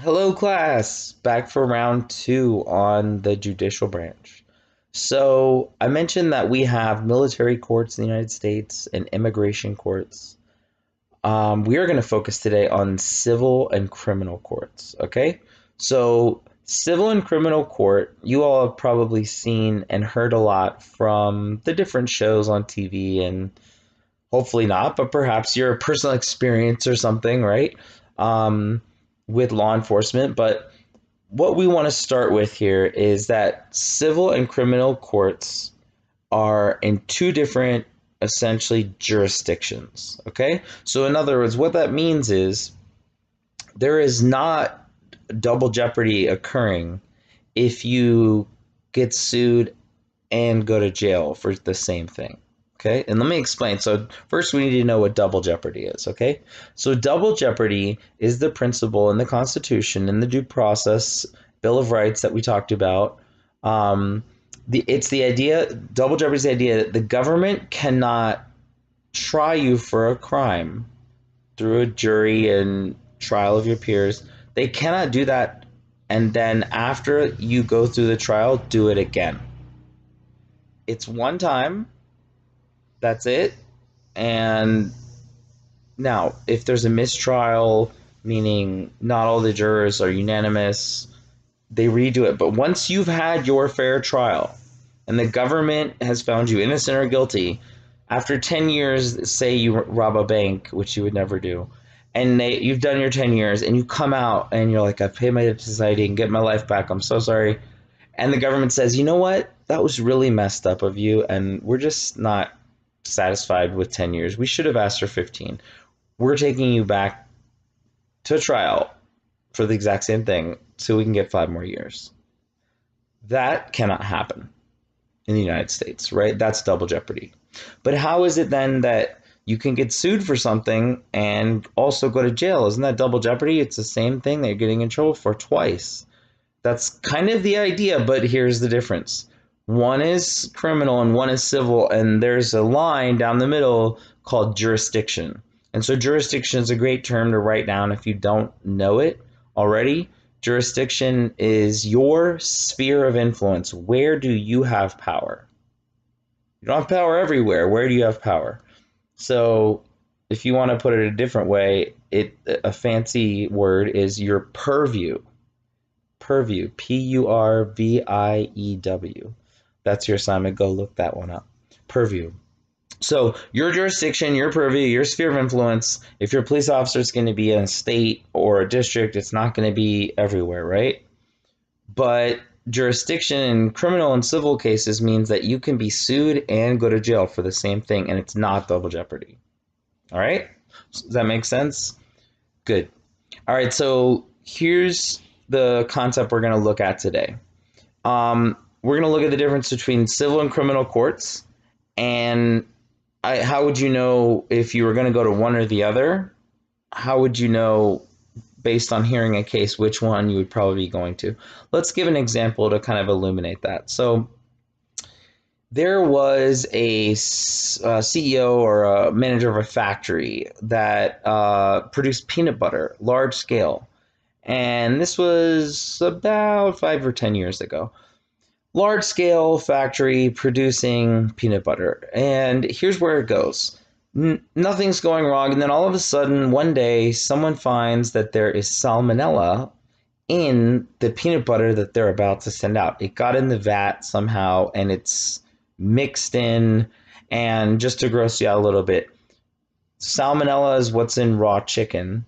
Hello, class. Back for round two on the judicial branch. So, I mentioned that we have military courts in the United States and immigration courts. We are going to focus today on civil and criminal courts, okay? So, civil and criminal court, you all have probably seen and heard a lot from the different shows on TV, and hopefully not, but perhaps your personal experience or something, right? Um, with law enforcement. But what we want to start with here is that civil and criminal courts are in two different essentially jurisdictions. Okay, so in other words, what that means is there is not double jeopardy occurring if you get sued and go to jail for the same thing. Okay, and let me explain. So, first, we need to know what double jeopardy is. Okay, so double jeopardy is the principle in the Constitution, in the Due Process Bill of Rights that we talked about. It's the idea, double jeopardy is the idea that the government cannot try you for a crime through a jury and trial of your peers. They cannot do that, and then after you go through the trial, do it again. It's one time, that's it. And now, if there's a mistrial, meaning not all the jurors are unanimous, they redo it. But once you've had your fair trial and the government has found you innocent or guilty, after 10 years, say you rob a bank, which you would never do, and you've done your 10 years and you come out and you're like, I've paid my debt to society and get my life back. I'm so sorry. And the government says, you know what? That was really messed up of you, and we're just not satisfied with 10 years. We should have asked for 15. We're taking you back to trial for the exact same thing so we can get 5 more years. That cannot happen in the United States, right? That's double jeopardy. But how is it then that you can get sued for something and also go to jail? Isn't that double jeopardy? It's the same thing that you're getting in trouble for twice. That's kind of the idea, but here's the difference. One is criminal and one is civil, and there's a line down the middle called jurisdiction. And so jurisdiction is a great term to write down if you don't know it already. Jurisdiction is your sphere of influence. Where do you have power? You don't have power everywhere. Where do you have power? So if you want to put it a different way, a fancy word is your purview. Purview, Purview. That's your assignment. Go look that one up. Purview. So your jurisdiction, your purview, your sphere of influence, if your police officer is going to be in a state or a district, it's not going to be everywhere, right? But jurisdiction in criminal and civil cases means that you can be sued and go to jail for the same thing, and it's not double jeopardy. All right? Does that make sense? Good. All right, so here's the concept we're going to look at today. We're going to look at the difference between civil and criminal courts, and how would you know if you were going to go to one or the other? How would you know based on hearing a case which one you would probably be going to? Let's give an example to kind of illuminate that. So there was a CEO or a manager of a factory that produced peanut butter, large scale. And this was about 5 or 10 years ago. Large scale factory producing peanut butter. And here's where it goes. Nothing's going wrong. And then all of a sudden, one day, someone finds that there is salmonella in the peanut butter that they're about to send out. It got in the vat somehow and it's mixed in. And just to gross you out a little bit, salmonella is what's in raw chicken.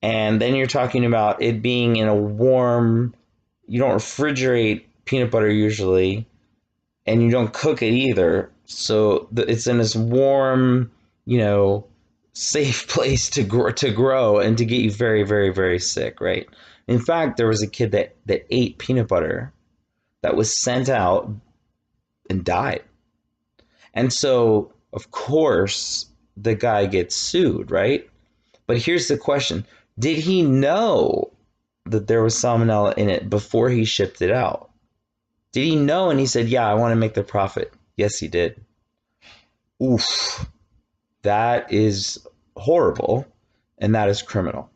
And then you're talking about it being in a warm, you don't refrigerate peanut butter usually, and you don't cook it either. So it's in this warm, safe place to grow and to get you very, very, very sick, right? In fact, there was a kid that ate peanut butter that was sent out and died. And so, of course, the guy gets sued, right? But here's the question. Did he know that there was salmonella in it before he shipped it out? Did he know and he said, yeah, I want to make the profit? Yes, he did. Oof. That is horrible and that is criminal,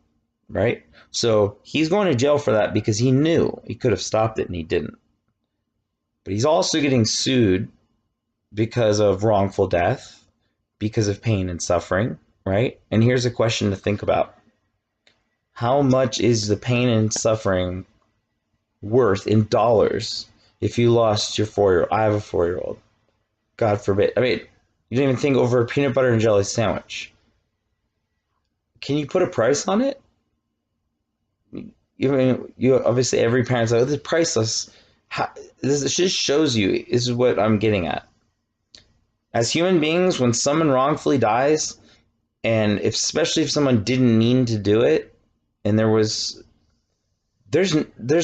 right? So he's going to jail for that because he knew he could have stopped it and he didn't. But he's also getting sued because of wrongful death, because of pain and suffering, right? And here's a question to think about. How much is the pain and suffering worth in dollars if you lost your 4 year old? I have a 4 year old. God forbid. I mean, you didn't even think over a peanut butter and jelly sandwich. Can you put a price on it? You obviously every parent's like, oh, this is priceless. How, this just shows you, this is what I'm getting at. As human beings, when someone wrongfully dies, and if, especially if someone didn't mean to do it, and there's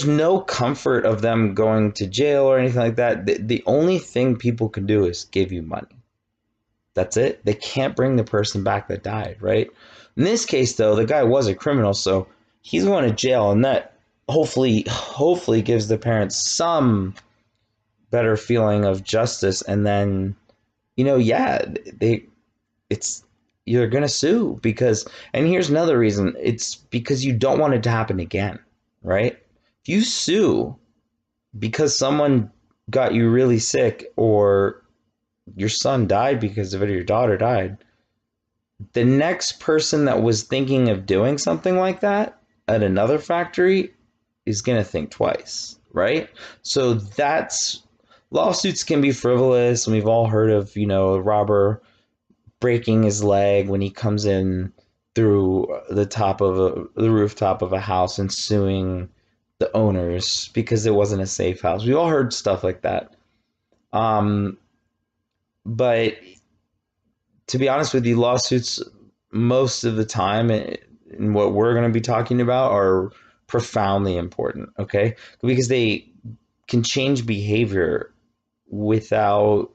no comfort of them going to jail or anything like that. The only thing people can do is give you money. That's it. They can't bring the person back that died, right? In this case, though, the guy was a criminal, so he's going to jail, and that hopefully gives the parents some better feeling of justice. And then, yeah, it's you're gonna sue because, and here's another reason, it's because you don't want it to happen again, right? If you sue because someone got you really sick, or your son died because of it, or your daughter died, the next person that was thinking of doing something like that at another factory is going to think twice, right? So that's, lawsuits can be frivolous, and we've all heard of, a robber breaking his leg when he comes in through the rooftop of a house and suing the owners because it wasn't a safe house. We've all heard stuff like that. But to be honest with you, lawsuits most of the time, and what we're going to be talking about, are profoundly important, okay? Because they can change behavior without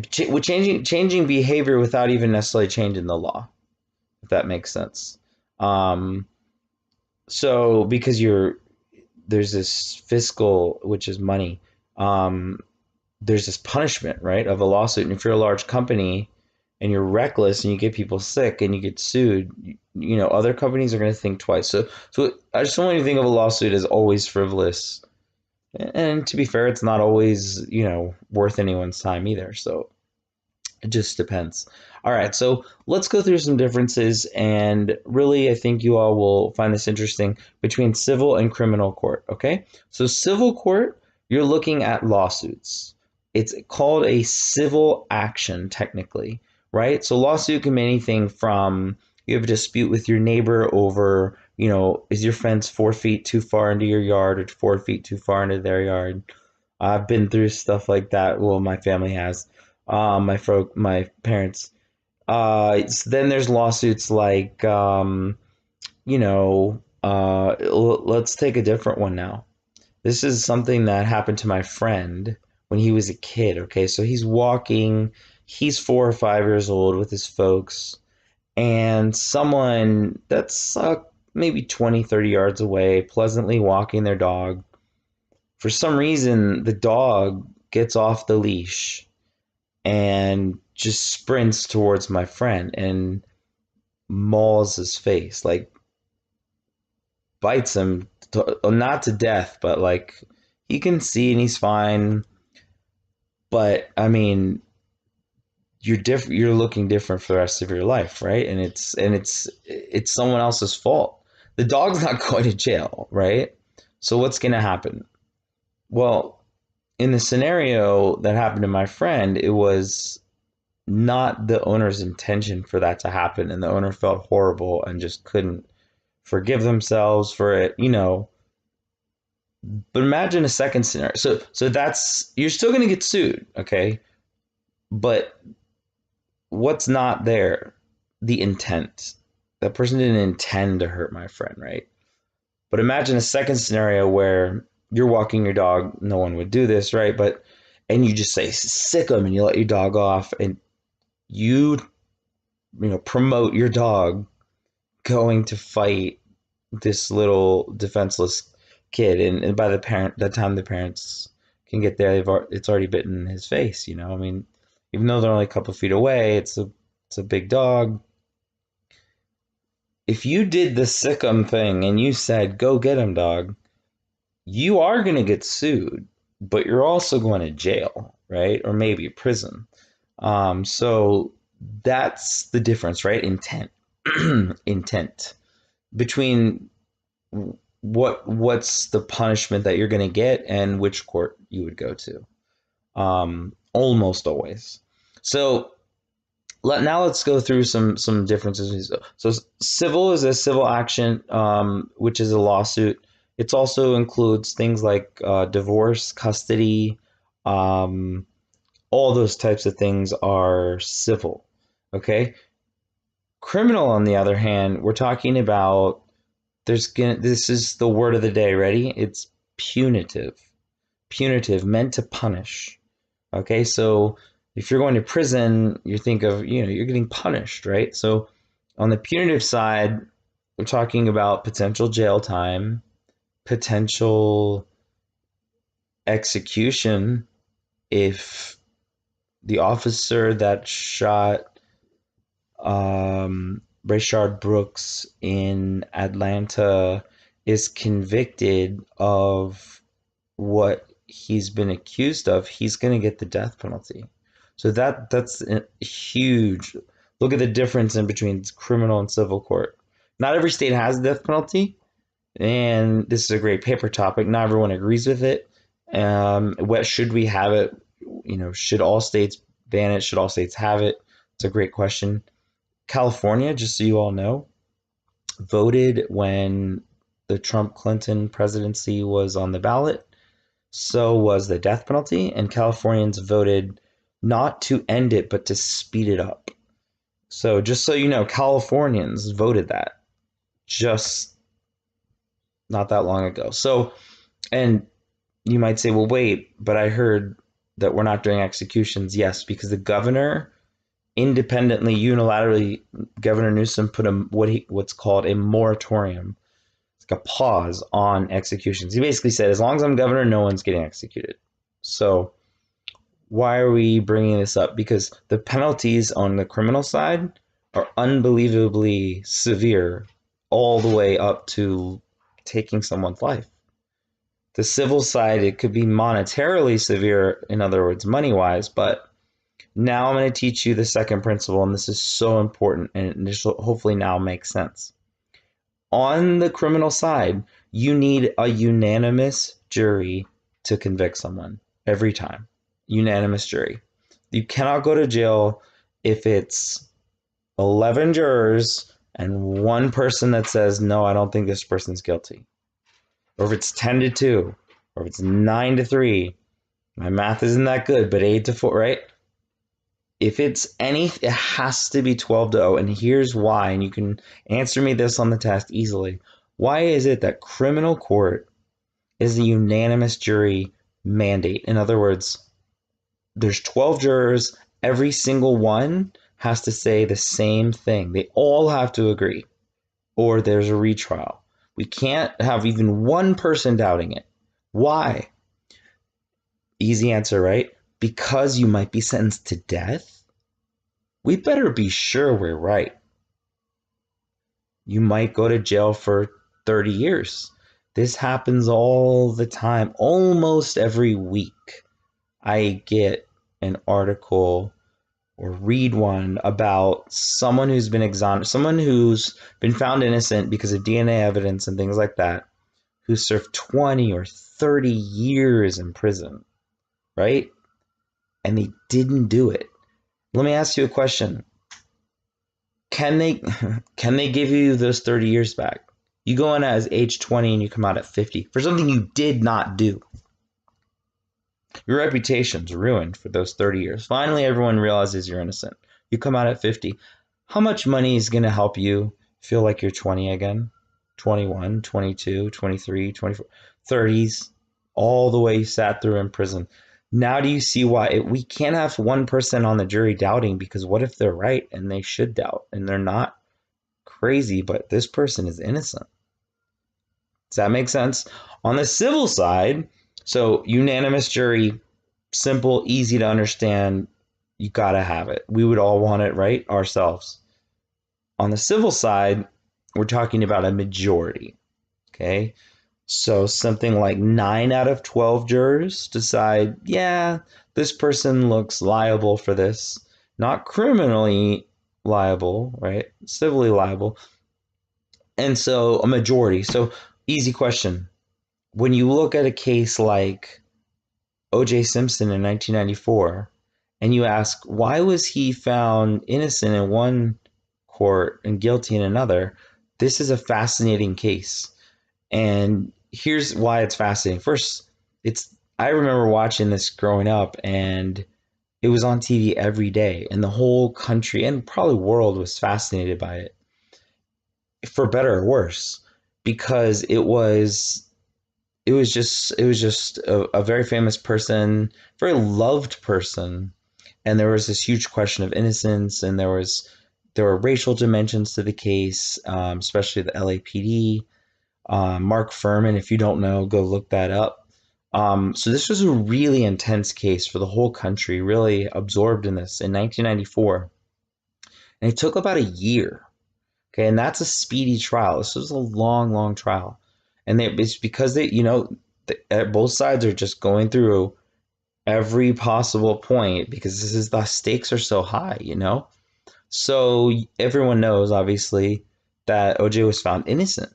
changing behavior without even necessarily changing the law, if that makes sense. So because there's this fiscal, which is money, there's this punishment, right, of a lawsuit. And if you're a large company and you're reckless and you get people sick and you get sued, other companies are going to think twice. So I just don't want you to think of a lawsuit as always frivolous. And to be fair, it's not always, worth anyone's time either. So it just depends. All right, so let's go through some differences. And really, I think you all will find this interesting between civil and criminal court, okay? So civil court, you're looking at lawsuits. It's called a civil action, technically, right? So lawsuit can be anything from, you have a dispute with your neighbor over, is your fence 4 feet too far into your yard or 4 feet too far into their yard? I've been through stuff like that. Well, my family has. My parents. Then there's lawsuits like, let's take a different one now. This is something that happened to my friend when he was a kid. Okay, so he's 4 or 5 years old with his folks, and someone that's maybe 20, 30 yards away, pleasantly walking their dog. For some reason, the dog gets off the leash and just sprints towards my friend and mauls his face, like bites him, not to death, but like he can see and he's fine. But I mean, you're looking different for the rest of your life, right? And it's someone else's fault. The dog's not going to jail, right? So what's going to happen? Well, in the scenario that happened to my friend, it was not the owner's intention for that to happen, and the owner felt horrible and just couldn't forgive themselves for it, But imagine a second scenario. So that's, you're still going to get sued, okay? But what's not there? The intent. That person didn't intend to hurt my friend, right? But imagine a second scenario where you're walking your dog. No one would do this, right? And you just say, sick him, and you let your dog off, and you promote your dog going to fight this little defenseless kid, and by the time the parents can get there, it's already bitten his face. I mean, even though they're only a couple feet away, it's a big dog. if you did the Sikkim thing and you said, go get him, dog, you are going to get sued, but you're also going to jail, right? Or maybe prison. So that's the difference, right? Intent. Intent between what's the punishment that you're going to get and which court you would go to. Almost always. So now let's go through some differences. So civil is a civil action, which is a lawsuit. It also includes things like divorce, custody, all those types of things are civil. Okay. Criminal, on the other hand, we're talking about this is the word of the day. Ready? It's punitive. Punitive, meant to punish. Okay, so if you're going to prison, you think of, you're getting punished, right? So on the punitive side, we're talking about potential jail time, potential execution if the officer that shot Rayshard Brooks in Atlanta is convicted of what he's been accused of, he's going to get the death penalty. So that's a huge. Look at the difference in between criminal and civil court. Not every state has the death penalty, and this is a great paper topic. Not everyone agrees with it. What should we have it? Should all states ban it? Should all states have it? It's a great question. California, just so you all know, voted when the Trump-Clinton presidency was on the ballot. So was the death penalty, and Californians voted not to end it, but to speed it up. So just so you know, Californians voted that just not that long ago. So, and you might say, well, wait, but I heard that we're not doing executions. Yes, because the governor independently, unilaterally, Governor Newsom put what's called a moratorium. It's like a pause on executions. He basically said, as long as I'm governor, no one's getting executed. So why are we bringing this up? Because the penalties on the criminal side are unbelievably severe, all the way up to taking someone's life. The civil side, it could be monetarily severe, in other words, money-wise, but now I'm going to teach you the second principle, and this is so important, and this will hopefully now make sense. On the criminal side, you need a unanimous jury to convict someone every time. Unanimous jury. You cannot go to jail if it's 11 jurors and one person that says, no, I don't think this person's guilty. Or if it's 10-2, or if it's 9-3. My math isn't that good, but 8-4, right? If it's it has to be 12-0, and here's why, and you can answer me this on the test easily. Why is it that criminal court is a unanimous jury mandate? In other words, there's 12 jurors, every single one has to say the same thing. They all have to agree, or there's a retrial. We can't have even one person doubting it. Why? Easy answer, right? Because you might be sentenced to death. We better be sure we're right. You might go to jail for 30 years. This happens all the time, almost every week. I get an article or read one about someone who's been someone who's been found innocent because of DNA evidence and things like that, who served 20 or 30 years in prison, right? And they didn't do it. Let me ask you a question. Can they give you those 30 years back? You go in as age 20 and you come out at 50 for something you did not do. Your reputation's ruined for those 30 years. Finally, everyone realizes you're innocent. You come out at 50. How much money is going to help you feel like you're 20 again? 21, 22, 23, 24, 30s, all the way you sat through in prison. Now do you see why we can't have one person on the jury doubting? Because what if they're right and they should doubt and they're not crazy, but this person is innocent? Does that make sense? On the civil side, so unanimous jury, simple, easy to understand, you got to have it. We would all want it, right? Ourselves. On the civil side, we're talking about a majority. Okay. So something like 9 out of 12 jurors decide, yeah, this person looks liable for this. Not criminally liable, right? Civilly liable. And so a majority. So easy question. When you look at a case like O.J. Simpson in 1994 and you ask, why was he found innocent in one court and guilty in another? This is a fascinating case. And here's why it's fascinating. First, I remember watching this growing up, and it was on TV every day, and the whole country and probably world was fascinated by it, for better or worse, because it was just a very famous person, very loved person, and there was this huge question of innocence, and there were racial dimensions to the case, especially the LAPD. Mark Furman, if you don't know, go look that up. So this was a really intense case for the whole country, really absorbed in this in 1994. And it took about a year. Okay, and that's a speedy trial. This was a long, long trial. And it's because both sides are just going through every possible point because the stakes are so high. So everyone knows, obviously, that OJ was found innocent.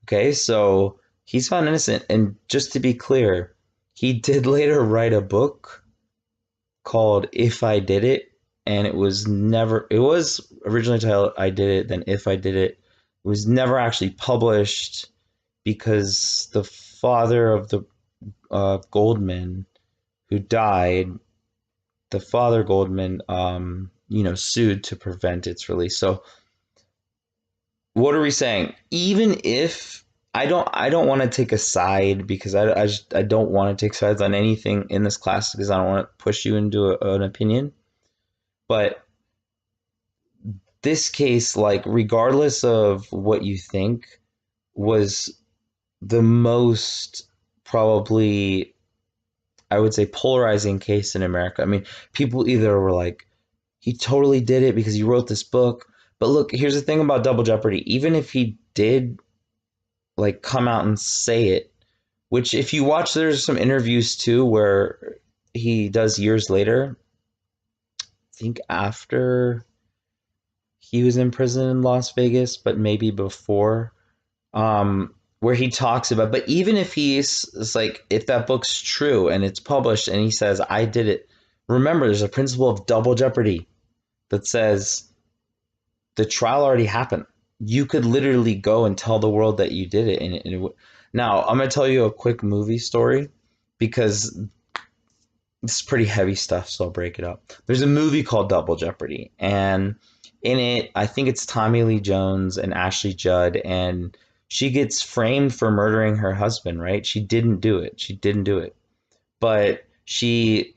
Okay, so he's found innocent. And just to be clear, he did later write a book called If I Did It. And it was originally titled I Did It, then If I Did It. It was never actually published because the father of the Goldman who died, the father Goldman, sued to prevent its release. So what are we saying? Even if I don't want to take a side because I don't want to take sides on anything in this class because I don't want to push you into an opinion. But this case, like, regardless of what you think, was the most probably, I would say, polarizing case in America. I mean, people either were like, he totally did it because he wrote this book. But look, here's the thing about Double Jeopardy. Even if he did like come out and say it, which if you watch, there's some interviews too where he does years later. I think after he was in prison in Las Vegas, but maybe before, where he talks about. But even if it's like, if that book's true and it's published and he says, I did it, remember, there's a principle of double jeopardy that says the trial already happened. You could literally go and tell the world that you did it. Now, I'm going to tell you a quick movie story because it's pretty heavy stuff, so I'll break it up. There's a movie called Double Jeopardy, and in it, I think it's Tommy Lee Jones and Ashley Judd, and she gets framed for murdering her husband, right? She didn't do it. But she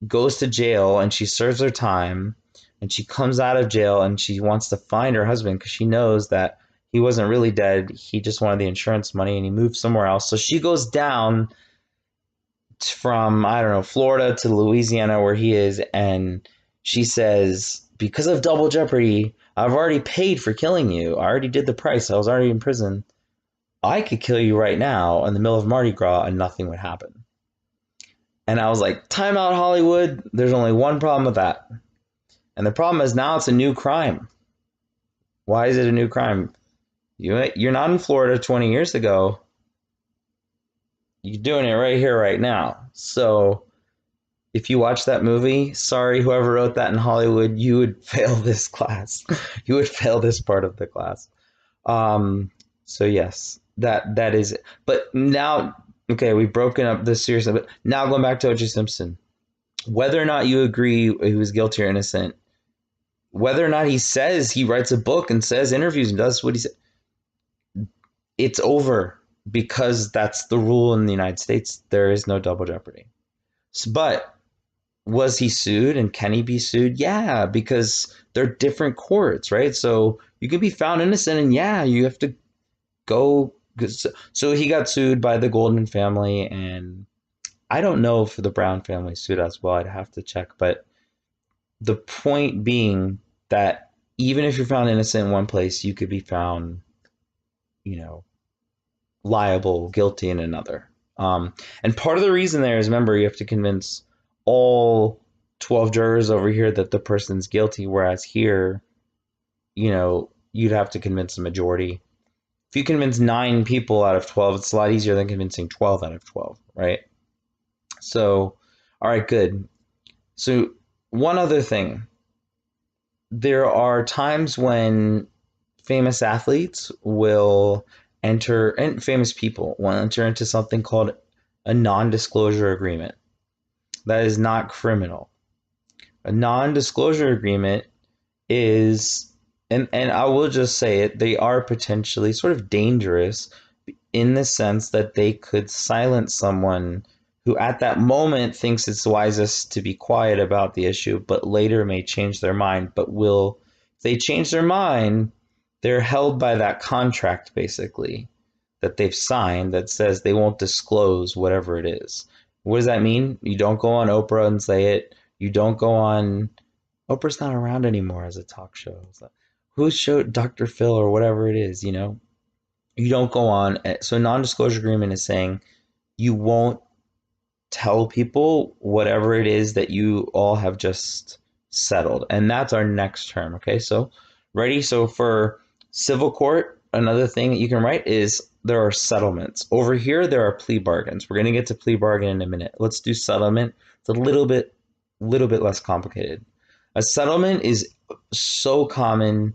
goes to jail and she serves her time, and she comes out of jail and she wants to find her husband because she knows that he wasn't really dead. He just wanted the insurance money and he moved somewhere else. So she goes down from, I don't know, Florida to Louisiana where he is, and she says, because of double jeopardy, I've already paid for killing you. I already did the price. I was already in prison. I could kill you right now in the middle of Mardi Gras and nothing would happen. And I was like, time out, Hollywood. There's only one problem with that. And the problem is now it's a new crime. Why is it a new crime? You're not in Florida 20 years ago. You're doing it right here, right now. So if you watch that movie, sorry, whoever wrote that in Hollywood, you would fail this class. You would fail this part of the class. So yes, that is it. But now, okay, we've broken up this series, but now going back to O.J. Simpson. Whether or not you agree he was guilty or innocent, whether or not he says he writes a book and says interviews and does what he said, it's over because that's the rule in the United States. There is no double jeopardy. But was he sued and can he be sued? Yeah, because they're different courts, right? So you could be found innocent and yeah, you have to go. So he got sued by the Goldman family, and I don't know if the Brown family sued as well. I'd have to check. But the point being that even if you're found innocent in one place, you could be found, you know, liable, guilty in another. And part of the reason there is, remember, you have to convince all 12 jurors over here that the person's guilty, whereas here, you'd have to convince a majority. If you convince 9 people out of 12, it's a lot easier than convincing 12 out of 12, right? So, all right, good. So, one other thing. There are times when famous athletes will enter, and famous people will enter into something called a non-disclosure agreement. That is not criminal. A non-disclosure agreement is, and I will just say it, they are potentially sort of dangerous in the sense that they could silence someone who at that moment thinks it's wisest to be quiet about the issue, but later may change their mind. But if they change their mind, they're held by that contract basically that they've signed that says they won't disclose whatever it is. What does that mean? You don't go on Oprah and say it. You don't go on. Oprah's not around anymore as a talk show. So whose show? Dr. Phil or whatever it is, You don't go on. So non-disclosure agreement is saying you won't tell people whatever it is that you all have just settled. And that's our next term. Okay, so ready? So for civil court, another thing that you can write is there are settlements. Over here, there are plea bargains. We're going to get to plea bargain in a minute. Let's do settlement. It's a little bit less complicated. A settlement is so common.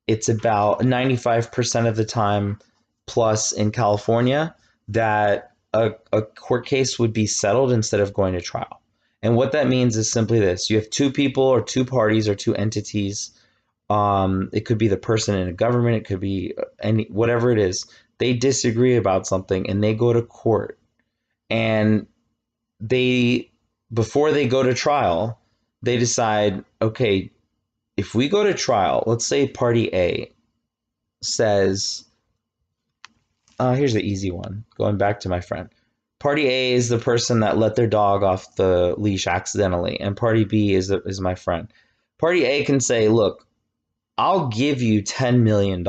It's about 95% of the time plus in California that a court case would be settled instead of going to trial. And what that means is simply this. You have two people or two parties or two entities. It could be the person in a government. It could be whatever it is. They disagree about something and they go to court. And before they go to trial, they decide, okay, if we go to trial, let's say party A says, here's the easy one, going back to my friend. Party A is the person that let their dog off the leash accidentally, and party B is my friend. Party A can say, look, I'll give you $10 million,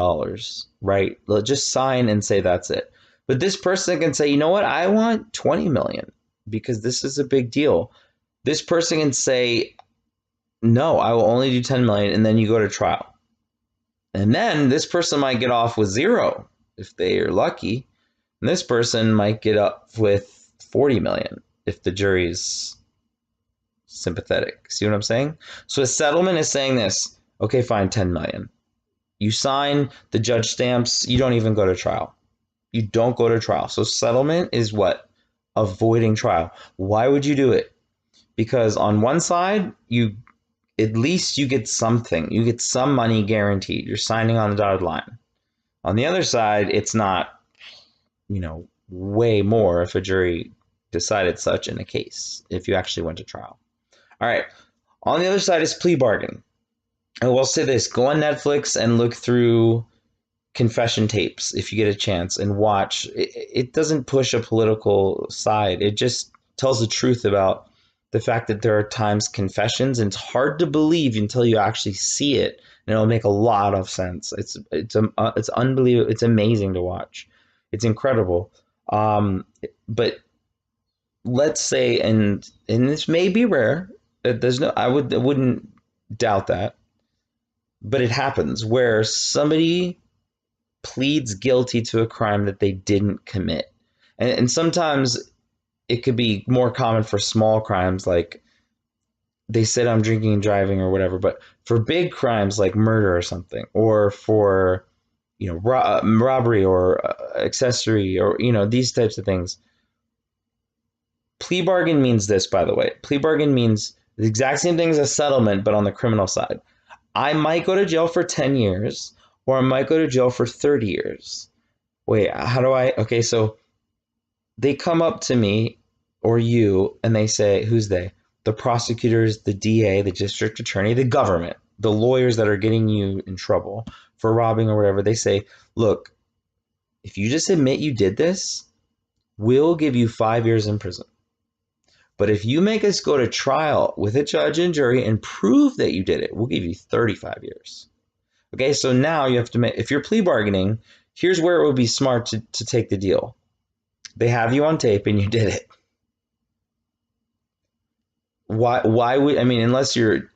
right? They'll just sign and say that's it. But this person can say, you know what? I want 20 million because this is a big deal. This person can say, no, I will only do 10 million, and then you go to trial. And then this person might get off with 0 if they are lucky. And this person might get up with 40 million if the jury's sympathetic. See what I'm saying? So a settlement is saying this, okay, fine, 10 million. You sign, the judge stamps, you don't even go to trial. You don't go to trial. So settlement is what? Avoiding trial. Why would you do it? Because on one side, at least you get something. You get some money guaranteed. You're signing on the dotted line. On the other side, it's not, way more if a jury decided such in a case, if you actually went to trial. All right. On the other side is plea bargain. I will say this, go on Netflix and look through confession tapes if you get a chance and watch. It doesn't push a political side. It just tells the truth about the fact that there are times confessions, and it's hard to believe until you actually see it, and it'll make a lot of sense. It's unbelievable. It's amazing to watch. It's incredible. But let's say, and this may be rare. I wouldn't doubt that, but it happens where somebody pleads guilty to a crime that they didn't commit, and sometimes it could be more common for small crimes, like they said I'm drinking and driving or whatever, but for big crimes like murder or something, or for robbery or accessory or these types of things. Plea bargain means this, by the way. Plea bargain means the exact same thing as a settlement, but on the criminal side. I might go to jail for 10 years, or I might go to jail for 30 years. Wait, okay, so they come up to me or you and they say, who's they? The prosecutors, the DA, the district attorney, the government, the lawyers that are getting you in trouble for robbing or whatever. They say, look, if you just admit you did this, we'll give you 5 years in prison. But if you make us go to trial with a judge and jury and prove that you did it, we'll give you 35 years. Okay, so now you have to make, if you're plea bargaining, here's where it would be smart to take the deal. They have you on tape and you did it. Why would, I mean, unless you're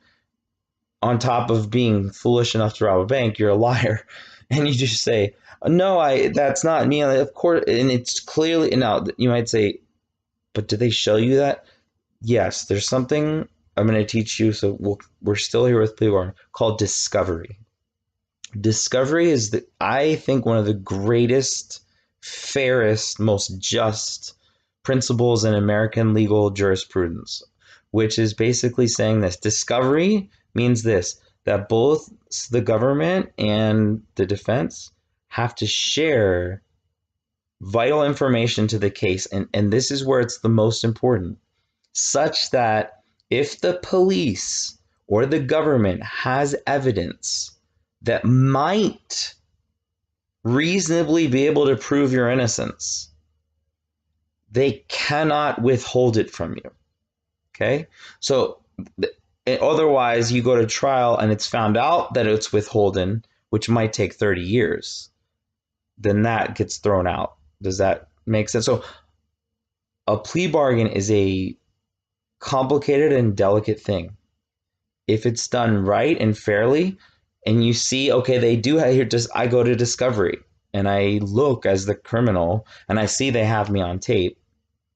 on top of being foolish enough to rob a bank, you're a liar. And you just say, no, that's not me. Of course, and it's clearly, now you might say, but did they show you that? Yes, there's something I'm going to teach you. So we're still here with plea bargaining, called discovery. Discovery is, I think, one of the greatest, fairest, most just principles in American legal jurisprudence, which is basically saying this. Discovery means this, that both the government and the defense have to share vital information to the case. And this is where it's the most important, such that if the police or the government has evidence that might reasonably be able to prove your innocence, they cannot withhold it from you. Okay? So otherwise, you go to trial and it's found out that it's withholden, which might take 30 years. Then that gets thrown out. Does that make sense? So a plea bargain is a complicated and delicate thing. If it's done right and fairly, and you see, okay, they do have here, just, I go to discovery and I look as the criminal and I see they have me on tape,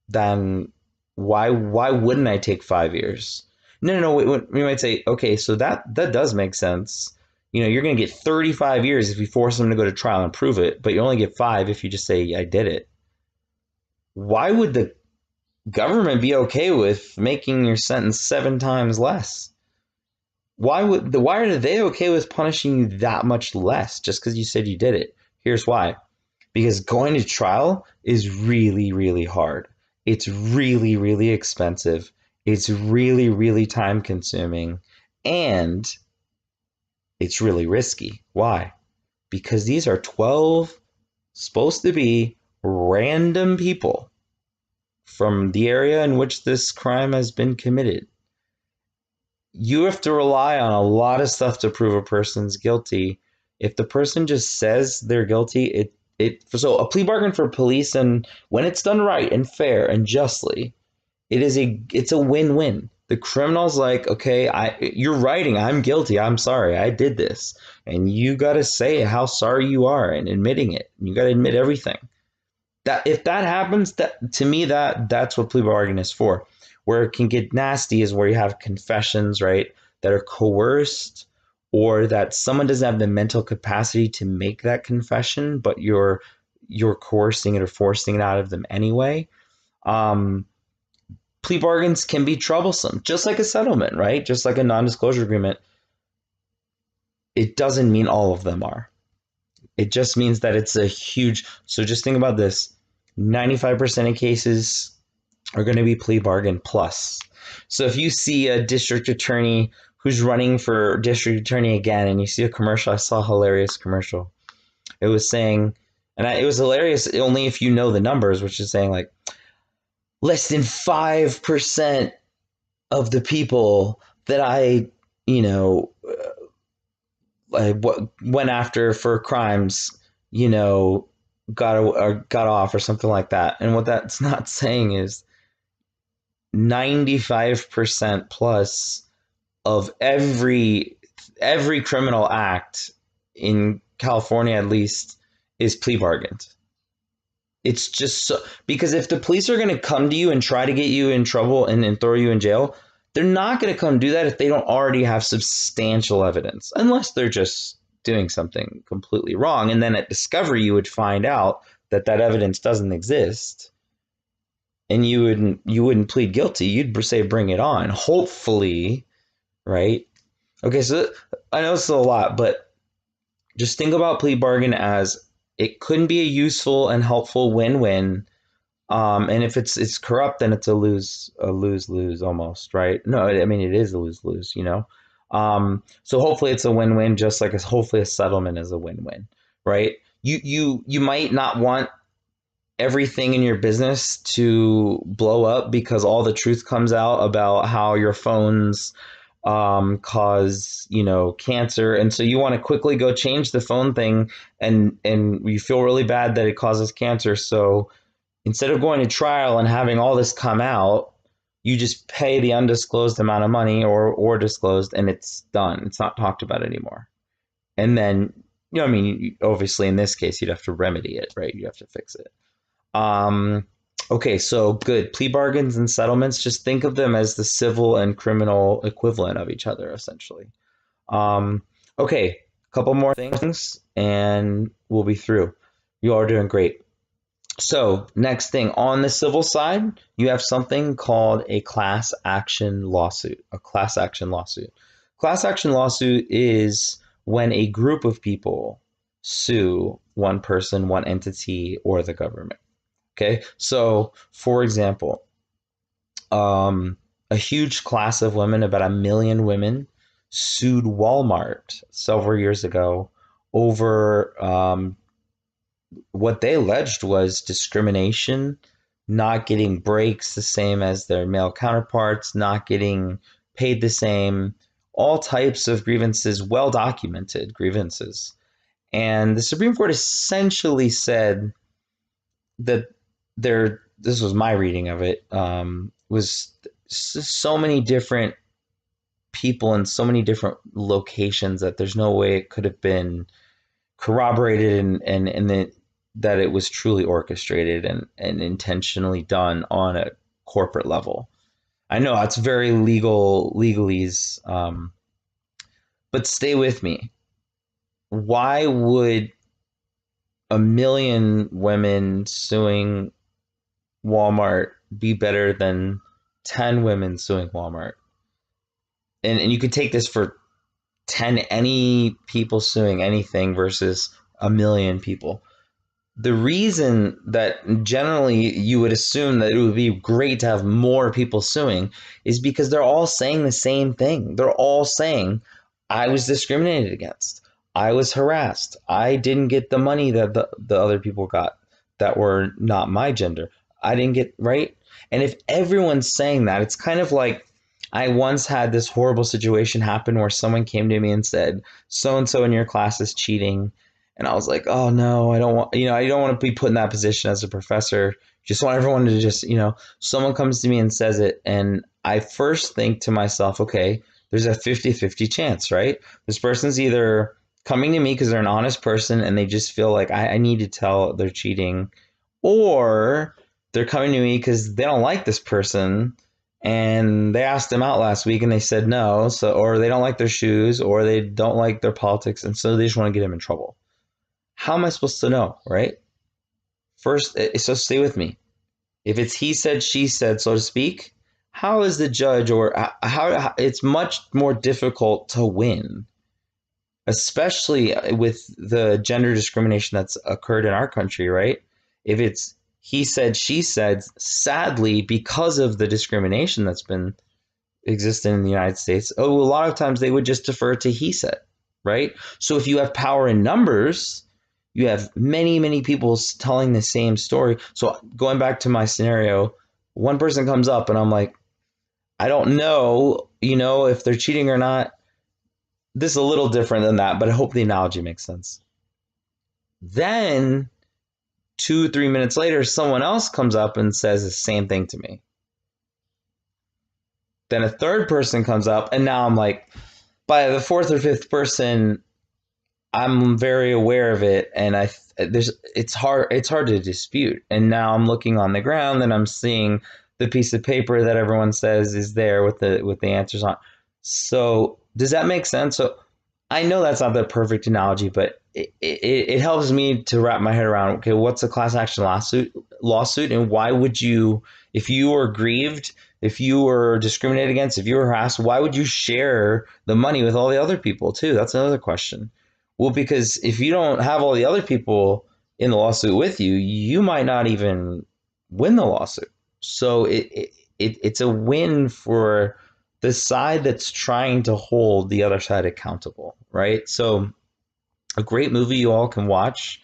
then why wouldn't I take 5 years? No. We might say, okay, so that does make sense. You know, you're going to get 35 years if you force them to go to trial and prove it, but you only get 5 if you just say, I did it. Why would the government be okay with making your sentence 7 times less? Why are they okay with punishing you that much less just because you said you did it? Here's why. Because going to trial is really, really hard. It's really, really expensive. It's really, really time consuming. And it's really risky. Why? Because these are 12 supposed to be random people from the area in which this crime has been committed. You have to rely on a lot of stuff to prove a person's guilty. If the person just says they're guilty, so a plea bargain for police, and when it's done right and fair and justly, it's a win-win. The criminal's like, okay, you're writing, I'm guilty, I'm sorry, I did this, and you got to say how sorry you are and admitting it. You got to admit everything. That if that happens, that to me that's what plea bargain is for. Where it can get nasty is where you have confessions, right, that are coerced, or that someone doesn't have the mental capacity to make that confession, but you're coercing it or forcing it out of them anyway. Plea bargains can be troublesome, just like a settlement, right? Just like a non-disclosure agreement. It doesn't mean all of them are. It just means that it's a huge, so just think about this. 95% of cases are going to be plea bargain plus. So if you see a district attorney who's running for district attorney again, and you see a commercial, I saw a hilarious commercial. It was saying, and it was hilarious only if you know the numbers, which is saying like less than 5% of the people that I went after for crimes, got off or something like that. And what that's not saying is 95% plus of every criminal act in California, at least, is plea bargained. It's just so, because if the police are going to come to you and try to get you in trouble and throw you in jail, they're not going to come do that if they don't already have substantial evidence, unless they're just doing something completely wrong. And then at discovery, you would find out that evidence doesn't exist, and you wouldn't plead guilty. You'd say, bring it on. Hopefully, right? Okay, so I know this is a lot, but just think about plea bargain as it couldn't be a useful and helpful win-win. And if it's corrupt, then it's a lose-lose almost, right? No, I mean, it is a lose-lose, So hopefully it's a win-win, just like hopefully a settlement is a win-win, right? You might not want everything in your business to blow up because all the truth comes out about how your phones cause, cancer. And so you want to quickly go change the phone thing, and you feel really bad that it causes cancer. So instead of going to trial and having all this come out, you just pay the undisclosed amount of money, or disclosed, and it's done. It's not talked about anymore. And then, I mean, obviously in this case, you'd have to remedy it, right? You have to fix it. Um, okay, so good. Plea bargains and settlements, just think of them as the civil and criminal equivalent of each other, essentially. Um, okay, a couple more things and we'll be through. You all are doing great. So, next thing, on the civil side, you have something called a class action lawsuit. A class action lawsuit. Class action lawsuit is when a group of people sue one person, one entity, or the government. Okay, so for example, a huge class of women, about 1 million women, sued Walmart several years ago over what they alleged was discrimination, not getting breaks the same as their male counterparts, not getting paid the same, all types of grievances, well documented grievances. And the Supreme Court essentially said that this was my reading of it, was so many different people in so many different locations that there's no way it could have been corroborated, and that it was truly orchestrated and intentionally done on a corporate level. I know it's very legalese, but stay with me. Why would 1 million women suing Walmart be better than 10 women suing Walmart? And you could take this for 10 any people suing anything versus 1 million people. The reason that generally you would assume that it would be great to have more people suing is because they're all saying the same thing. They're all saying, I was discriminated against. I was harassed. I didn't get the money that the other people got that were not my gender. I didn't get, right? And if everyone's saying that, it's kind of like, I once had this horrible situation happen where someone came to me and said, so and so in your class is cheating. And I was like, oh no, I don't want, I don't want to be put in that position as a professor. Just want everyone to just, someone comes to me and says it. And I first think to myself, okay, there's a 50-50 chance, right? This person's either coming to me because they're an honest person and they just feel like I need to tell they're cheating, or they're coming to me because they don't like this person and they asked them out last week and they said no. So, or they don't like their shoes, or they don't like their politics. And so they just want to get them in trouble. How am I supposed to know, right? First, so stay with me. If it's he said, she said, so to speak, how is the judge, or how it's much more difficult to win, especially with the gender discrimination that's occurred in our country, right? If it's he said, she said, sadly, because of the discrimination that's been existing in the United States, a lot of times they would just defer to he said, right? So if you have power in numbers, you have many, many people telling the same story. So going back to my scenario, one person comes up and I'm like, I don't know, if they're cheating or not. This is a little different than that, but I hope the analogy makes sense. Then 2-3 minutes later, someone else comes up and says the same thing to me. Then a third person comes up, and now I'm like, by the fourth or fifth person, I'm very aware of it, and it's hard to dispute. And now I'm looking on the ground and I'm seeing the piece of paper that everyone says is there with the answers on. So does that make sense? So I know that's not the perfect analogy, but it helps me to wrap my head around, okay, what's a class action lawsuit, and why would you, if you were grieved, if you were discriminated against, if you were harassed, why would you share the money with all the other people too? That's another question. Well, because if you don't have all the other people in the lawsuit with you, you might not even win the lawsuit. So it's a win for the side that's trying to hold the other side accountable, right? So a great movie you all can watch.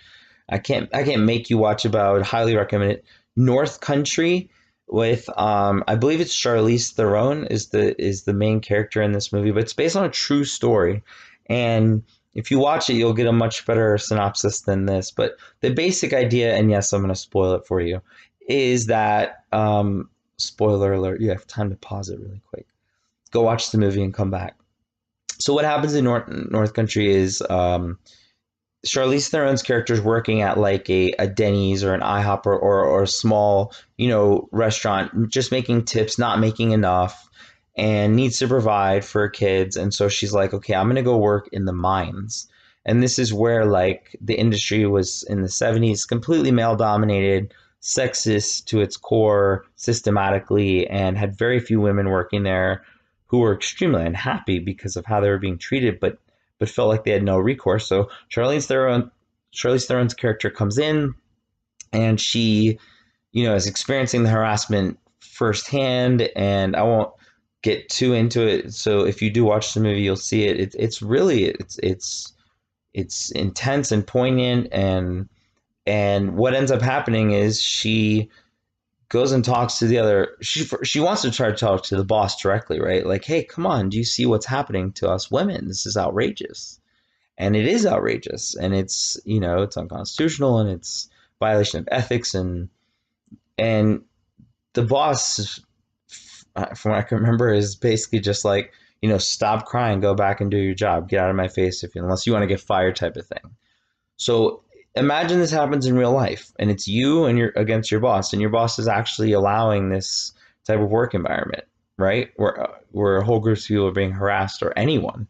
I can't make you watch it, but I would highly recommend it. North Country. with I believe it's Charlize Theron is the main character in this movie, but it's based on a true story. And if you watch it, you'll get a much better synopsis than this. But the basic idea, and yes, I'm going to spoil it for you, is that spoiler alert, you have time to pause it really quick. Go watch the movie and come back. So what happens in North Country is Charlize Theron's character is working at like a Denny's or an IHOP or a small, restaurant, just making tips, not making enough, and needs to provide for her kids. And so she's like, okay, I'm going to go work in the mines. And this is where like the industry was in the 70s, completely male dominated, sexist to its core systematically, and had very few women working there who were extremely unhappy because of how they were being treated, but felt like they had no recourse. So Charlize Theron's character comes in, and she, is experiencing the harassment firsthand. And I won't get too into it. So if you do watch the movie, you'll see it. It's really it's intense and poignant. And what ends up happening is she goes and talks to the other. She wants to try to talk to the boss directly, right? Like, hey, come on, do you see what's happening to us women? This is outrageous. And it is outrageous, and it's it's unconstitutional, and it's violation of ethics. And the boss, from what I can remember, is basically just like, stop crying, go back and do your job, get out of my face unless you want to get fired, type of thing. So imagine this happens in real life, and it's you and you're against your boss, and your boss is actually allowing this type of work environment, right? Where whole groups of people are being harassed, or anyone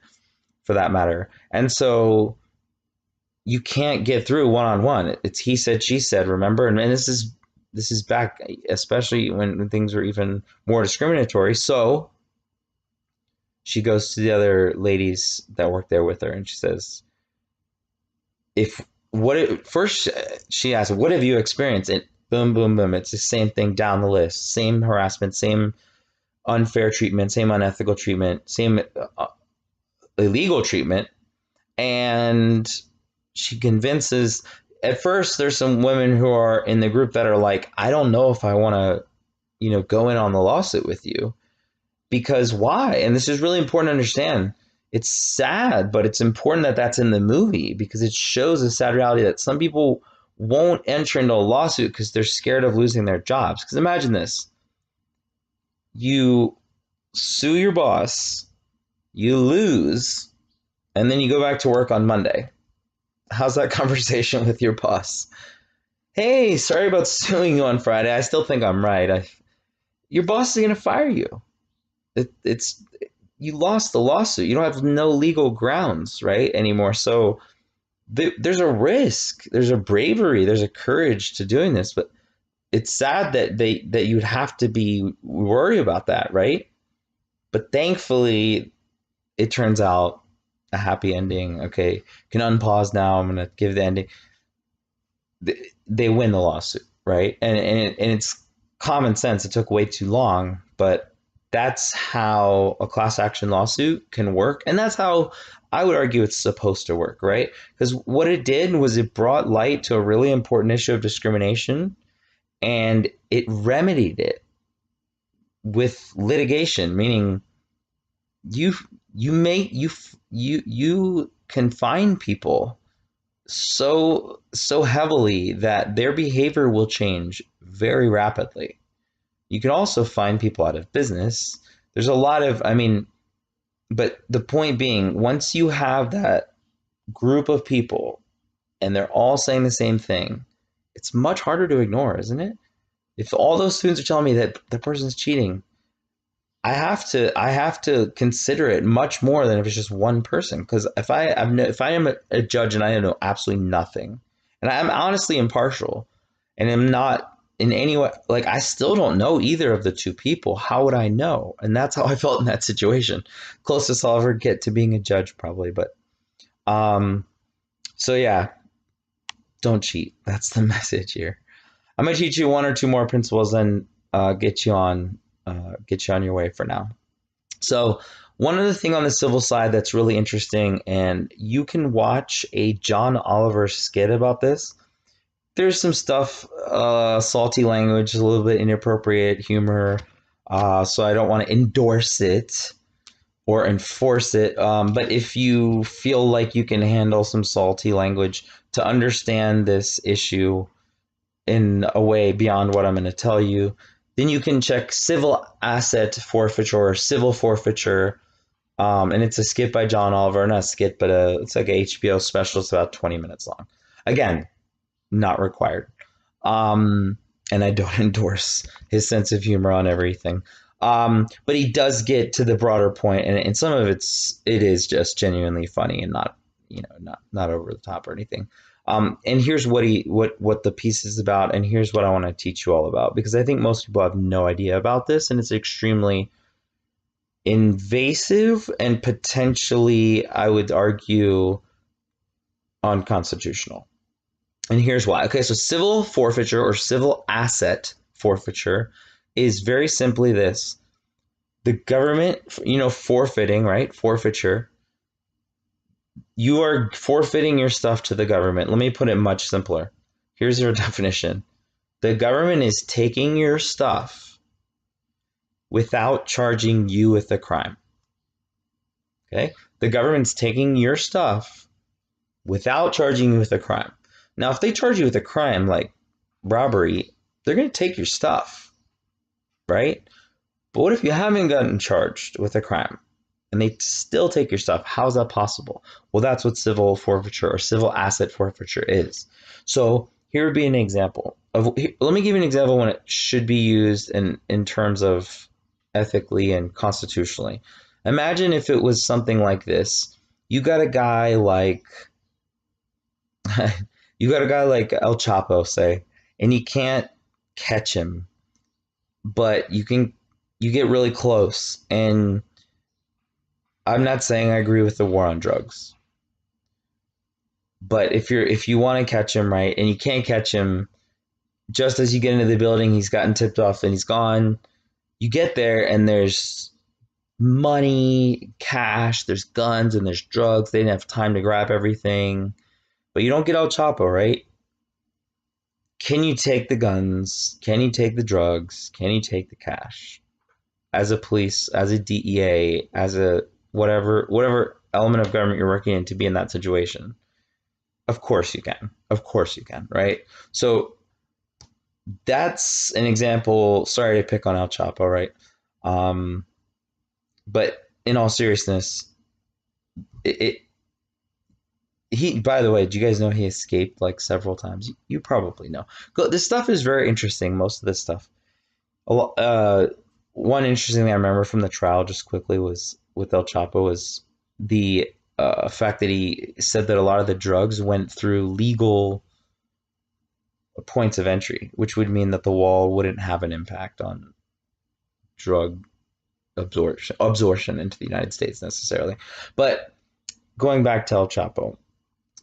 for that matter. And so you can't get through one-on-one. It's he said, she said, remember? And this is back, especially when things were even more discriminatory. So she goes to the other ladies that work there with her, and she says, first she asks, what have you experienced? And boom, boom, boom. It's the same thing down the list. Same harassment, same unfair treatment, same unethical treatment, same illegal treatment. And she convinces, at first there's some women who are in the group that are like, I don't know if I want to, go in on the lawsuit with you. Because why? And this is really important to understand. It's sad, but it's important that that's in the movie, because it shows a sad reality that some people won't enter into a lawsuit because they're scared of losing their jobs. Because imagine this. You sue your boss, you lose, and then you go back to work on Monday. How's that conversation with your boss? Hey, sorry about suing you on Friday. I still think I'm right. Your boss is going to fire you. It's you lost the lawsuit. You don't have no legal grounds, right, anymore. So there's a risk, there's a bravery, there's a courage to doing this. But it's sad that you'd have to be worried about that, right? But thankfully, it turns out a happy ending. Okay, can unpause now. I'm gonna give the ending. They win the lawsuit, right? And it's common sense. It took way too long, but that's how a class action lawsuit can work. And that's how I would argue it's supposed to work, right? Because what it did was it brought light to a really important issue of discrimination, and it remedied it with litigation, meaning you can fine people so heavily that their behavior will change very rapidly. You can also find people out of business. There's a lot of, but the point being, once you have that group of people and they're all saying the same thing, it's much harder to ignore, isn't it? If all those students are telling me that the person's cheating, I have to consider it much more than if it's just one person. Because if I am a judge and I know absolutely nothing, and I'm honestly impartial, and I'm not in any way, like, I still don't know either of the two people, how would I know? And that's how I felt in that situation. Closest I'll ever get to being a judge, probably. But so yeah, don't cheat. That's the message here. I'm gonna teach you one or two more principles and get you on your way for now. So one other thing on the civil side that's really interesting, and you can watch a John Oliver skit about this. there's some stuff, salty language, a little bit inappropriate humor. So I don't want to endorse it or enforce it. But if you feel like you can handle some salty language to understand this issue in a way beyond what I'm going to tell you, then you can check civil asset forfeiture or civil forfeiture. And it's a skit by John Oliver, not a skit, but it's like a HBO special. It's about 20 minutes long. Again, not required. And I don't endorse his sense of humor on everything. But he does get to the broader point, and some of it is just genuinely funny and not, not over the top or anything. And here's what the piece is about, and here's what I want to teach you all about, because I think most people have no idea about this, and it's extremely invasive and potentially, I would argue, unconstitutional. And here's why. Okay, so civil forfeiture or civil asset forfeiture is very simply this. The government, forfeiting, right? Forfeiture. You are forfeiting your stuff to the government. Let me put it much simpler. Here's your definition. The government is taking your stuff without charging you with the crime. Okay? The government's taking your stuff without charging you with a crime. Now, if they charge you with a crime like robbery, they're going to take your stuff, right? But what if you haven't gotten charged with a crime and they still take your stuff? How's that possible? Well, that's what civil forfeiture or civil asset forfeiture is. So here would be an example of. Let me give you an example when it should be used in terms of ethically and constitutionally. Imagine if it was something like this. You got a guy like El Chapo, say, and you can't catch him, but you get really close. And I'm not saying I agree with the war on drugs, but if you want to catch him, right, and you can't catch him, just as you get into the building, he's gotten tipped off and he's gone. You get there and there's money, cash, there's guns, and there's drugs. They didn't have time to grab everything. But you don't get El Chapo, right? Can you take the guns? Can you take the drugs? Can you take the cash? As a police, as a DEA, as a whatever element of government you're working in to be in that situation. Of course you can. Of course you can, right? So that's an example. Sorry to pick on El Chapo, right? But in all seriousness, he, by the way, do you guys know he escaped like several times? You probably know. This stuff is very interesting, most of this stuff. One interesting thing I remember from the trial, just quickly, was with El Chapo, was the fact that he said that a lot of the drugs went through legal points of entry, which would mean that the wall wouldn't have an impact on drug absorption into the United States necessarily. But going back to El Chapo,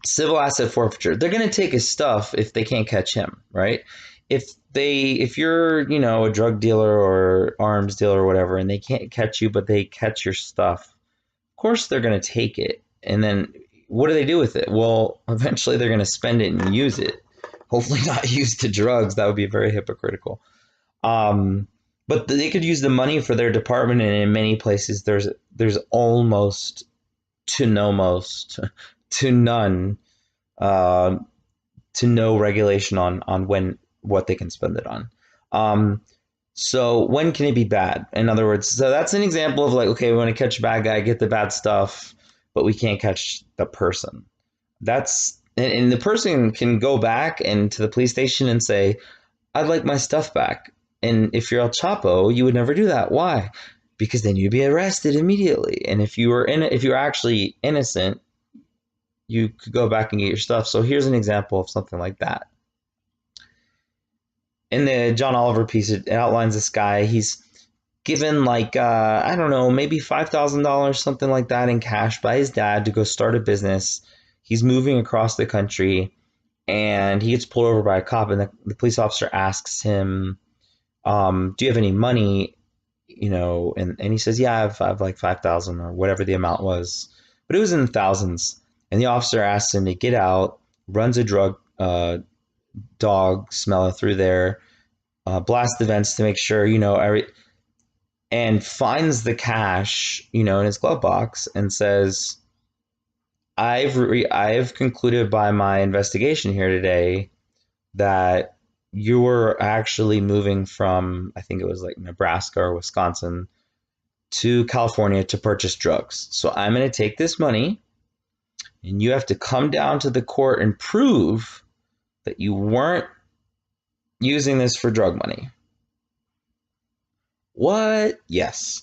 civil asset forfeiture, they're going to take his stuff if they can't catch him, right? If you're, a drug dealer or arms dealer or whatever, and they can't catch you, but they catch your stuff, of course they're going to take it. And then what do they do with it? Well, eventually they're going to spend it and use it. Hopefully not use the drugs. That would be very hypocritical. But they could use the money for their department, and in many places there's almost to none to no regulation on what they can spend it on. So when can it be bad? In other words, so that's an example of like, okay, we want to catch a bad guy, get the bad stuff, but we can't catch the person. And the person can go back and to the police station and say, I'd like my stuff back. And if you're El Chapo, you would never do that. Why? Because then you'd be arrested immediately. And if you were actually innocent, you could go back and get your stuff. So here's an example of something like that. In the John Oliver piece, it outlines this guy. He's given like, I don't know, maybe $5,000, something like that in cash by his dad to go start a business. He's moving across the country and he gets pulled over by a cop, and the police officer asks him, do you have any money? And he says, yeah, I have like 5,000 or whatever the amount was, but it was in the thousands. And the officer asks him to get out, runs a drug dog smell it through there, blast the vents to make sure, and finds the cash, in his glove box and says, I've concluded by my investigation here today that you were actually moving from, I think it was like Nebraska or Wisconsin to California to purchase drugs. So I'm going to take this money and you have to come down to the court and prove that you weren't using this for drug money. What? Yes.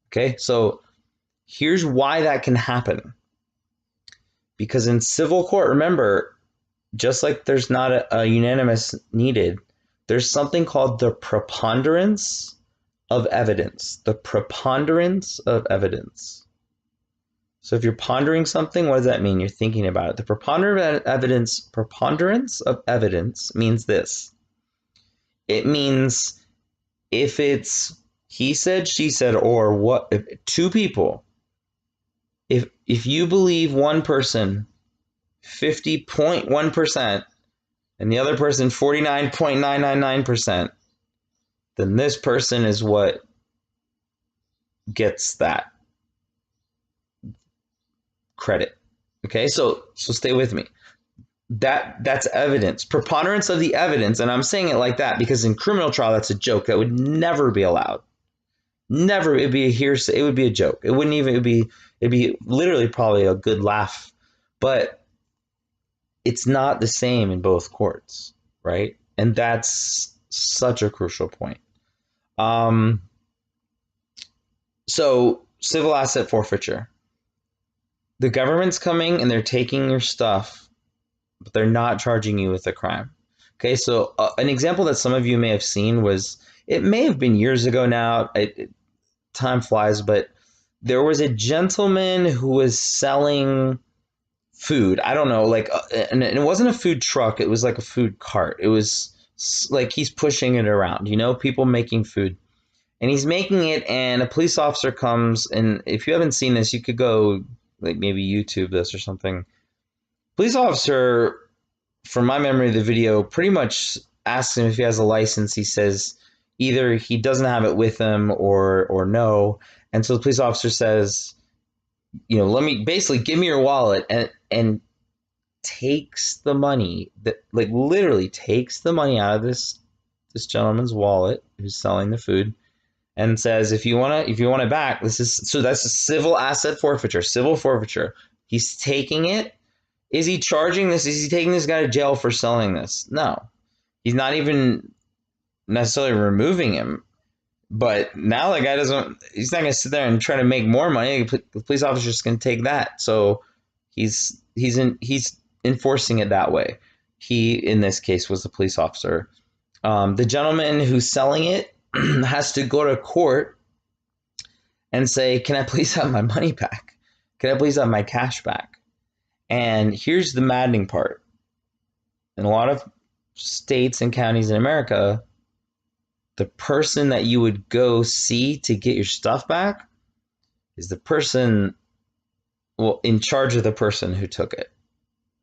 Okay, so here's why that can happen. Because in civil court, remember, just like there's not a unanimous needed, there's something called the preponderance of evidence. The preponderance of evidence. So if you're pondering something, what does that mean? You're thinking about it. The preponderance of evidence means this. It means if it's he said, she said, or what, if two people, if you believe one person 50.1% and the other person 49.999%, then this person is what gets that credit. Okay, so stay with me. That's evidence, preponderance of the evidence, and I'm saying it like that because in criminal trial that's a joke that would never be allowed. Never. It'd be a hearsay. It would be a joke. It wouldn't even. It'd be literally probably a good laugh, but it's not the same in both courts, right? And that's such a crucial point. So civil asset forfeiture. The government's coming and they're taking your stuff, but they're not charging you with a crime. Okay, so an example that some of you may have seen was, it may have been years ago now, time flies, but there was a gentleman who was selling food. I don't know, like, and it wasn't a food truck, it was like a food cart. It was like he's pushing it around, people making food. And he's making it, and a police officer comes, and if you haven't seen this, you could go, like, maybe YouTube this or something. Police officer, from my memory of the video, pretty much asks him if he has a license. He says either he doesn't have it with him or no. And so the police officer says, let me basically give me your wallet, and takes the money, that, like, literally takes the money out of this gentleman's wallet who's selling the food, and says, if you want it back, that's a civil asset forfeiture, civil forfeiture. He's taking it. Is he charging this? Is he taking this guy to jail for selling this? No. He's not even necessarily removing him. But now the guy he's not going to sit there and try to make more money. The police officer is going to take that. So he's enforcing it that way. He, in this case, was the police officer. The gentleman who's selling it has to go to court and say, can I please have my money back? Can I please have my cash back? And here's the maddening part. In a lot of states and counties in America, the person that you would go see to get your stuff back is the person, in charge of the person who took it.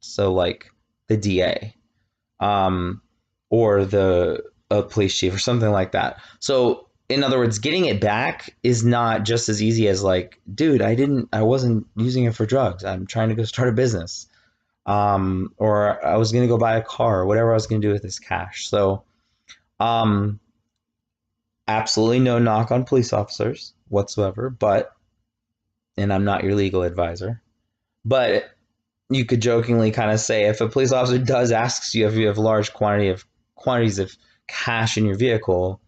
So like the DA, or a police chief or something like that. So in other words, getting it back is not just as easy as like, dude, I wasn't using it for drugs. I'm trying to go start a business. Or I was going to go buy a car, or whatever I was going to do with this cash. So, absolutely no knock on police officers whatsoever, and I'm not your legal advisor, but you could jokingly kind of say, if a police officer does ask you if you have large quantities of cash in your vehicle,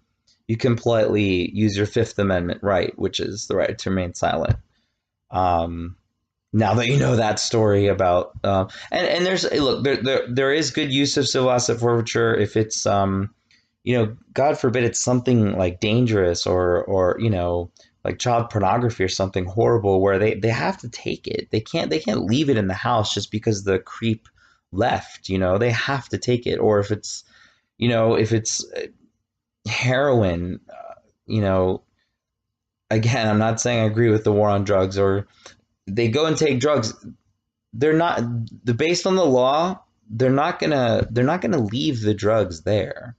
you can politely use your Fifth Amendment right, which is the right to remain silent. Now that you know that story about, and there's, look, there is good use of civil asset forfeiture if it's, God forbid it's something like dangerous or like child pornography or something horrible where they have to take it. They can't leave it in the house just because the creep left. They have to take it. Or if it's heroin, again, I'm not saying I agree with the war on drugs, or they go and take drugs. They're not, based on the law, they're not gonna leave the drugs there.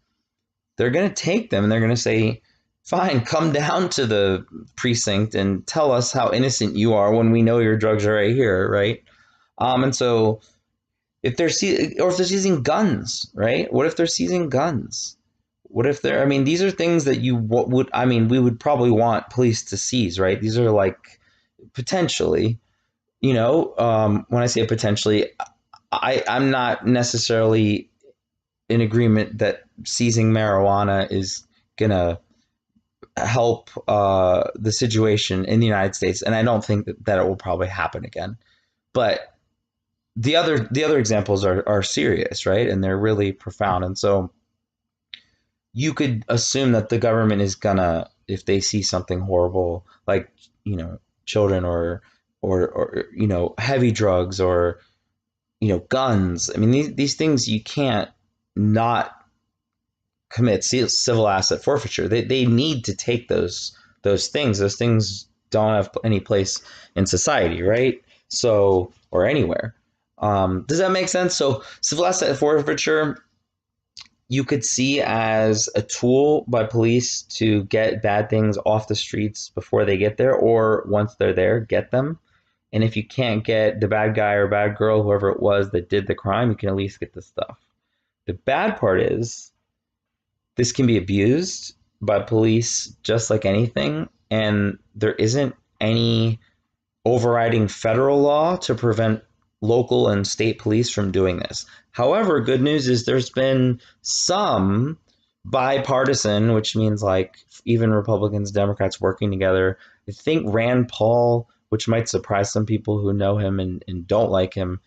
They're gonna take them and they're gonna say, "Fine, come down to the precinct and tell us how innocent you are when we know your drugs are right here, right?" And so if they're seizing guns, right? What if they're seizing guns? What if they're? I mean, these are things that you would. I mean, we would probably want police to seize, right? These are like potentially, when I say potentially, I'm not necessarily in agreement that seizing marijuana is gonna help the situation in the United States, and I don't think that it will probably happen again. But the other examples are serious, right? And they're really profound. And so you could assume that the government is gonna, if they see something horrible, like children or heavy drugs or guns. I mean, these things you can't not commit civil asset forfeiture. They need to take those things. Those things don't have any place in society, right? So, or anywhere. Does that make sense? So civil asset forfeiture you could see as a tool by police to get bad things off the streets before they get there, or once they're there, get them. And if you can't get the bad guy or bad girl, whoever it was that did the crime, you can at least get the stuff. The bad part is this can be abused by police just like anything, and there isn't any overriding federal law to prevent local and state police from doing this. However, good news is there's been some bipartisan, which means like even Republicans, Democrats working together. I think Rand Paul, which might surprise some people who know him and don't like him,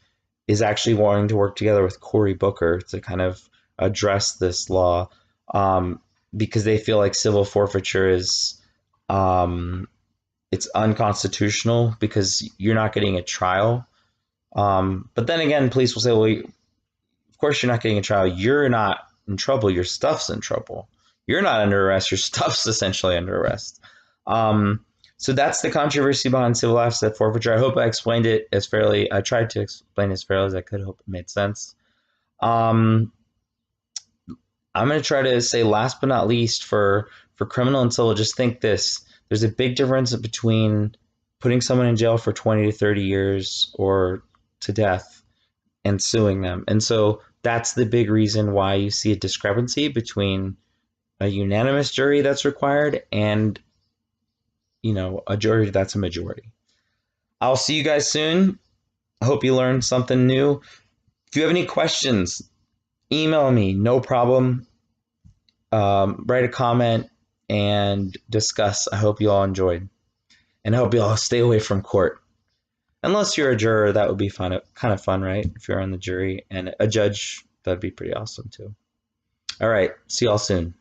is actually wanting to work together with Cory Booker to kind of address this law, because they feel like civil forfeiture is it's unconstitutional because you're not getting a trial. But then again, police will say, well, of course you're not getting a trial. You're not in trouble. Your stuff's in trouble. You're not under arrest. Your stuff's essentially under arrest. So that's the controversy behind civil asset forfeiture. I hope I explained it as fairly. I tried to explain as fairly as I could. Hope it made sense. I'm going to try to say last but not least for criminal and civil, just think this. There's a big difference between putting someone in jail for 20 to 30 years or to death and suing them. And so that's the big reason why you see a discrepancy between a unanimous jury that's required and, a jury that's a majority. I'll see you guys soon. I hope you learned something new. If you have any questions, email me, no problem. Write a comment and discuss. I hope you all enjoyed. And I hope you all stay away from court. Unless you're a juror, that would be fun, kind of fun, right? If you're on the jury, and a judge, that'd be pretty awesome too. All right, see y'all soon.